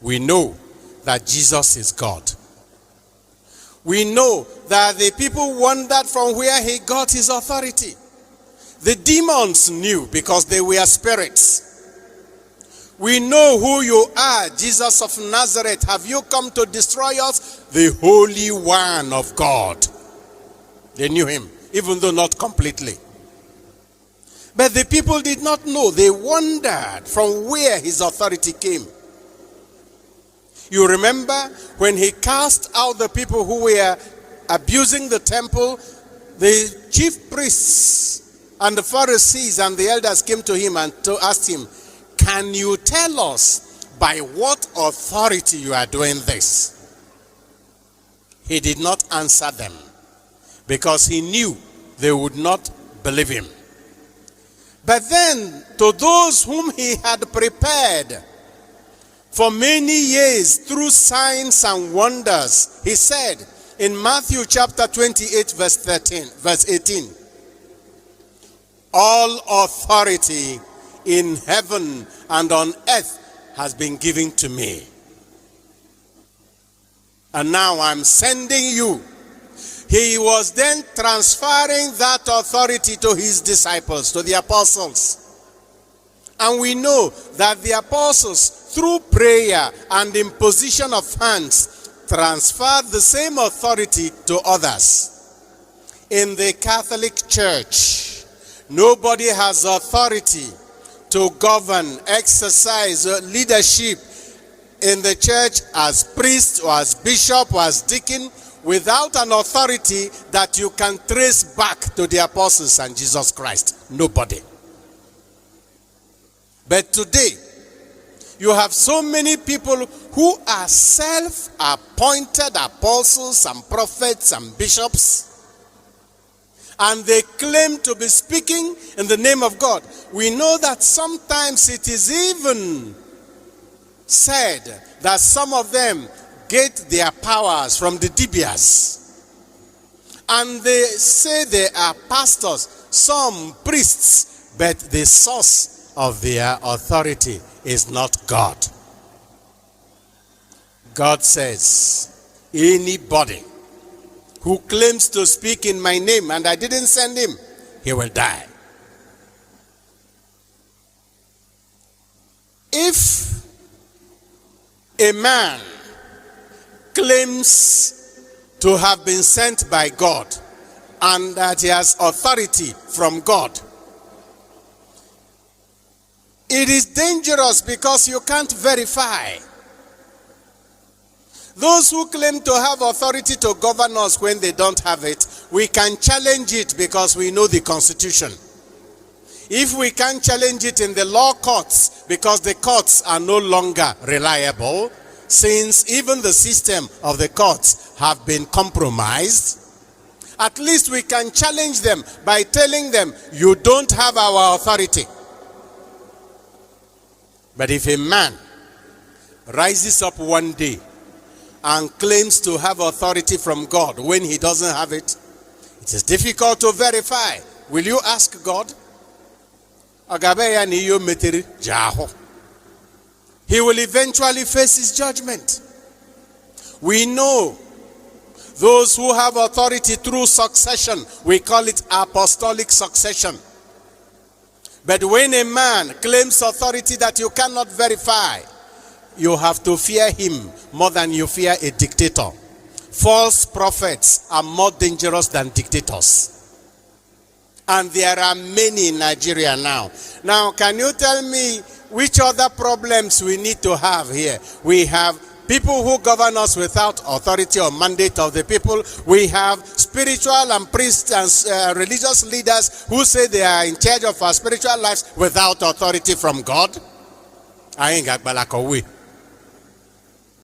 we know that Jesus is God. We know that the people wondered from where he got his authority. The demons knew because they were spirits. We know who you are, Jesus of Nazareth. Have you come to destroy us? The Holy One of God. They knew him, even though not completely. But the people did not know. They wondered from where his authority came. You remember when he cast out the people who were abusing the temple, the chief priests and the Pharisees and the elders came to him and asked him, can you tell us by what authority you are doing this? He did not answer them because he knew they would not believe him. But then, to those whom he had prepared for many years through signs and wonders, he said in Matthew chapter 28 verse 18, all authority in heaven and on earth has been given to me. And now I'm sending you. He was then transferring that authority to his disciples, to the apostles. And we know that the apostles, through prayer and imposition of hands, transferred the same authority to others. In the Catholic Church, nobody has authority to govern, exercise leadership in the church as priest or as bishop or as deacon without an authority that you can trace back to the apostles and Jesus Christ. Nobody. But today, you have so many people who are self-appointed apostles and prophets and bishops, and they claim to be speaking in the name of God. We know that sometimes it is even said that some of them get their powers from the dibias. And they say they are pastors, some priests, but the source of their authority is not God. God says, anybody who claims to speak in my name and I didn't send him, he will die. If a man claims to have been sent by God and that he has authority from God, it is dangerous because you can't verify. Those who claim to have authority to govern us when they don't have it, we can challenge it because we know the Constitution. If we can challenge it in the law courts, because the courts are no longer reliable, since even the system of the courts have been compromised, at least we can challenge them by telling them, you don't have our authority. But if a man rises up one day and claims to have authority from God when he doesn't have it, it is difficult to verify. Will you ask God? He will eventually face his judgment. We know those who have authority through succession, we call it apostolic succession. But when a man claims authority that you cannot verify, you have to fear him more than you fear a dictator. False prophets are more dangerous than dictators. And there are many in Nigeria now. Now, can you tell me which other problems we need to have here? We have people who govern us without authority or mandate of the people. We have spiritual and priests and religious leaders who say they are in charge of our spiritual lives without authority from God. I ain't got balakawi.